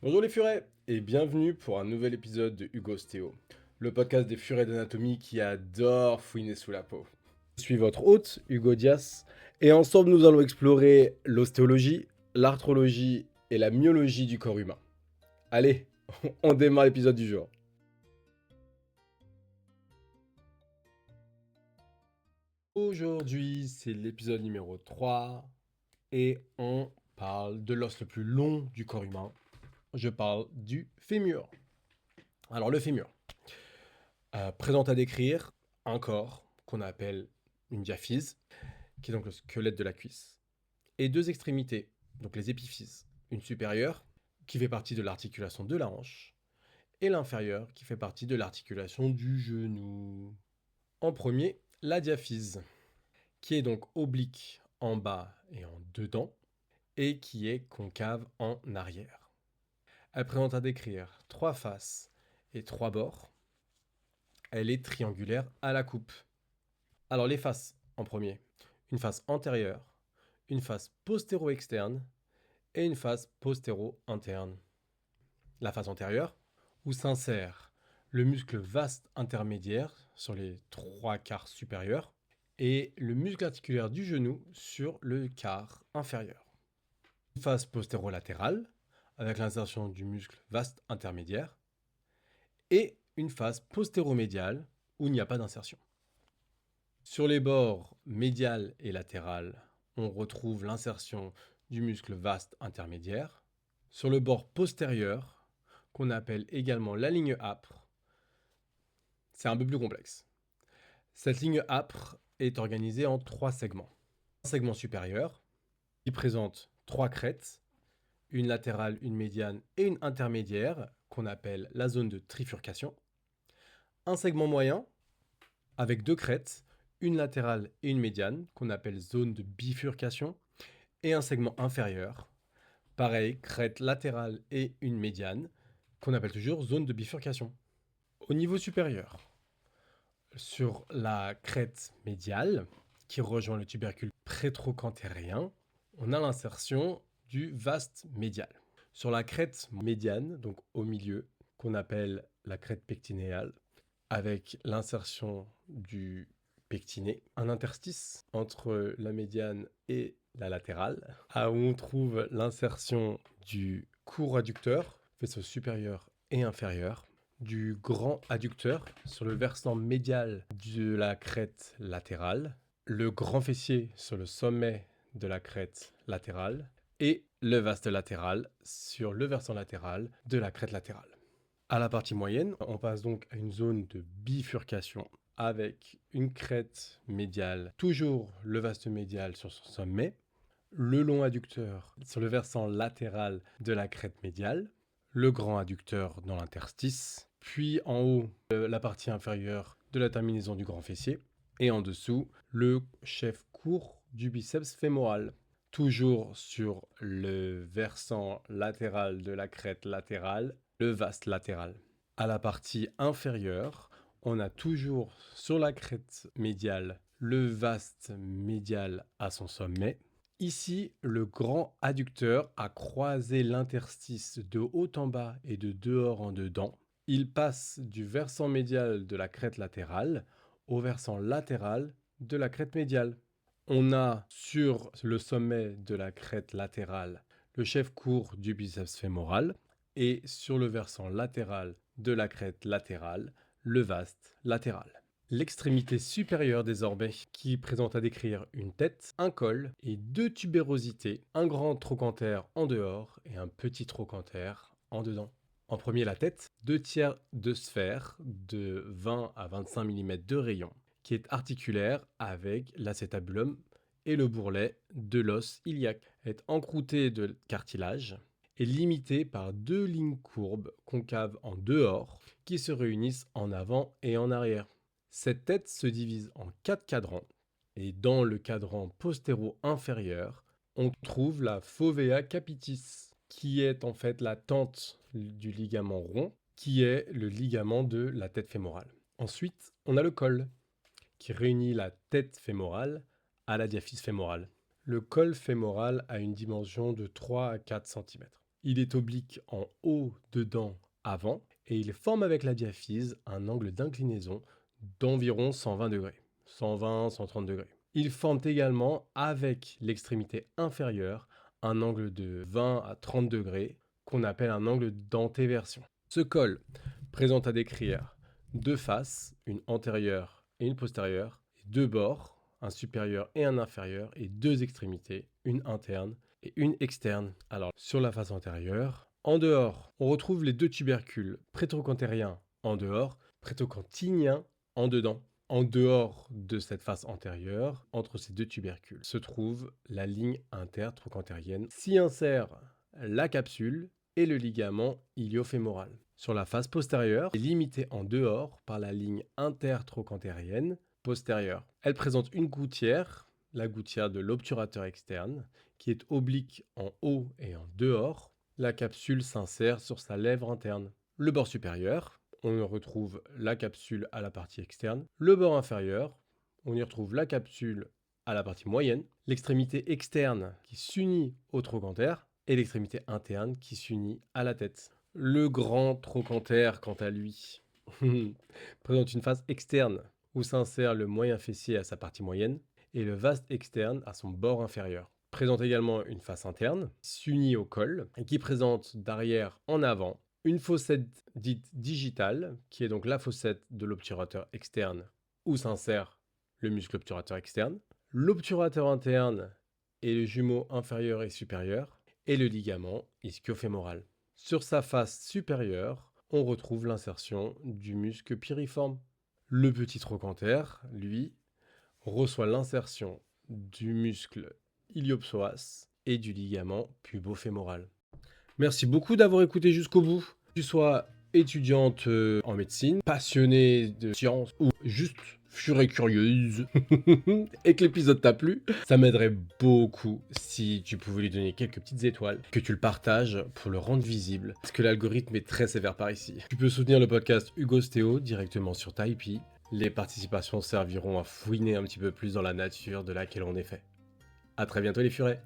Bonjour les furets et bienvenue pour un nouvel épisode de Hugo Stéo, le podcast des furets d'anatomie qui adore fouiner sous la peau. Je suis votre hôte, Hugo Dias, et ensemble nous allons explorer l'ostéologie, l'arthrologie et la myologie du corps humain. Allez, on démarre l'épisode du jour. Aujourd'hui, c'est l'épisode numéro 3 et on parle de l'os le plus long du corps humain. Je parle du fémur. Alors le fémur, présente à décrire un corps qu'on appelle une diaphyse, qui est donc le squelette de la cuisse, et deux extrémités, donc les épiphyses. Une supérieure, qui fait partie de l'articulation de la hanche, et l'inférieure, qui fait partie de l'articulation du genou. En premier, la diaphyse, qui est donc oblique en bas et en dedans, et qui est concave en arrière. Elle présente à décrire trois faces et trois bords. Elle est triangulaire à la coupe. Alors les faces en premier. Une face antérieure, une face postéro-externe et une face postéro-interne. La face antérieure, où s'insère le muscle vaste intermédiaire sur les trois quarts supérieurs et le muscle articulaire du genou sur le quart inférieur. Une face postéro-latérale, avec l'insertion du muscle vaste intermédiaire, et une face postéro-médiale, où il n'y a pas d'insertion. Sur les bords médial et latéral, on retrouve l'insertion du muscle vaste intermédiaire. Sur le bord postérieur, qu'on appelle également la ligne âpre, c'est un peu plus complexe. Cette ligne âpre est organisée en trois segments. Un segment supérieur, qui présente trois crêtes, une latérale, une médiane et une intermédiaire, qu'on appelle la zone de trifurcation. Un segment moyen, avec deux crêtes, une latérale et une médiane, qu'on appelle zone de bifurcation, et un segment inférieur, pareil, crête latérale et une médiane, qu'on appelle toujours zone de bifurcation. Au niveau supérieur, sur la crête médiale, qui rejoint le tubercule prétrocantérien, on a l'insertion du vaste médial. Sur la crête médiane, donc au milieu, qu'on appelle la crête pectinéale, avec l'insertion du pectiné, un interstice entre la médiane et la latérale, où on trouve l'insertion du court adducteur, faisceau supérieur et inférieur, du grand adducteur sur le versant médial de la crête latérale, le grand fessier sur le sommet de la crête latérale et le vaste latéral sur le versant latéral de la crête latérale. À la partie moyenne, on passe donc à une zone de bifurcation avec une crête médiale, toujours le vaste médial sur son sommet, le long adducteur sur le versant latéral de la crête médiale, le grand adducteur dans l'interstice, puis en haut, la partie inférieure de la terminaison du grand fessier, et en dessous, le chef court du biceps fémoral, toujours sur le versant latéral de la crête latérale, le vaste latéral. À la partie inférieure, on a toujours sur la crête médiale le vaste médial à son sommet. Ici, le grand adducteur a croisé l'interstice de haut en bas et de dehors en dedans. Il passe du versant médial de la crête latérale au versant latéral de la crête médiale. On a sur le sommet de la crête latérale le chef court du biceps fémoral et sur le versant latéral de la crête latérale, le vaste latéral. L'extrémité supérieure désormais, qui présente à décrire une tête, un col et deux tubérosités, un grand trochanter en dehors et un petit trochanter en dedans. En premier, la tête, 2/3 de sphère de 20 à 25 mm de rayon, qui est articulaire avec l'acétabulum et le bourrelet de l'os iliaque, est encroûtée de cartilage et limitée par deux lignes courbes concaves en dehors qui se réunissent en avant et en arrière. Cette tête se divise en 4 cadrans et dans le cadran postéro-inférieur, on trouve la fovea capitis, qui est en fait la tente du ligament rond, qui est le ligament de la tête fémorale. Ensuite, on a le col, qui réunit la tête fémorale à la diaphyse fémorale. Le col fémoral a une dimension de 3 à 4 cm. Il est oblique en haut, dedans, avant, et il forme avec la diaphyse un angle d'inclinaison d'environ 120 degrés, 120, 130 degrés. Il forme également avec l'extrémité inférieure un angle de 20 à 30 degrés qu'on appelle un angle d'antéversion. Ce col présente à décrire deux faces, une antérieure et une postérieure, et deux bords, un supérieur et un inférieur, et deux extrémités, une interne et une externe. Alors, sur la face antérieure, en dehors, on retrouve les deux tubercules prétrocantériens en dehors, prétrocantinien en dedans. En dehors de cette face antérieure, entre ces deux tubercules, se trouve la ligne intertrochantérienne. S'y insère la capsule et le ligament iliofémoral. Sur la face postérieure, est limitée en dehors par la ligne intertrochantérienne postérieure. Elle présente une gouttière, la gouttière de l'obturateur externe, qui est oblique en haut et en dehors. La capsule s'insère sur sa lèvre interne. Le bord supérieur, on y retrouve la capsule à la partie externe. Le bord inférieur, on y retrouve la capsule à la partie moyenne. L'extrémité externe qui s'unit au trochanter et l'extrémité interne qui s'unit à la tête. Le grand trochanter, quant à lui, présente une face externe où s'insère le moyen fessier à sa partie moyenne et le vaste externe à son bord inférieur. Présente également une face interne, s'unit au col et qui présente d'arrière en avant une fossette dite digitale, qui est donc la fossette de l'obturateur externe où s'insère le muscle obturateur externe, l'obturateur interne et le jumeau inférieur et supérieur, et le ligament ischio-fémoral. Sur sa face supérieure, on retrouve l'insertion du muscle piriforme. Le petit trochanter, lui, reçoit l'insertion du muscle iliopsoas et du ligament pubofémoral. Merci beaucoup d'avoir écouté jusqu'au bout. Que tu sois étudiante en médecine, passionnée de sciences ou juste furée curieuse et que l'épisode t'a plu, ça m'aiderait beaucoup si tu pouvais lui donner quelques petites étoiles, que tu le partages pour le rendre visible, parce que l'algorithme est très sévère par ici. Tu peux soutenir le podcast Hugo Stéo directement sur Tipeee. Les participations serviront à fouiner un petit peu plus dans la nature de laquelle on est fait. À très bientôt les furets.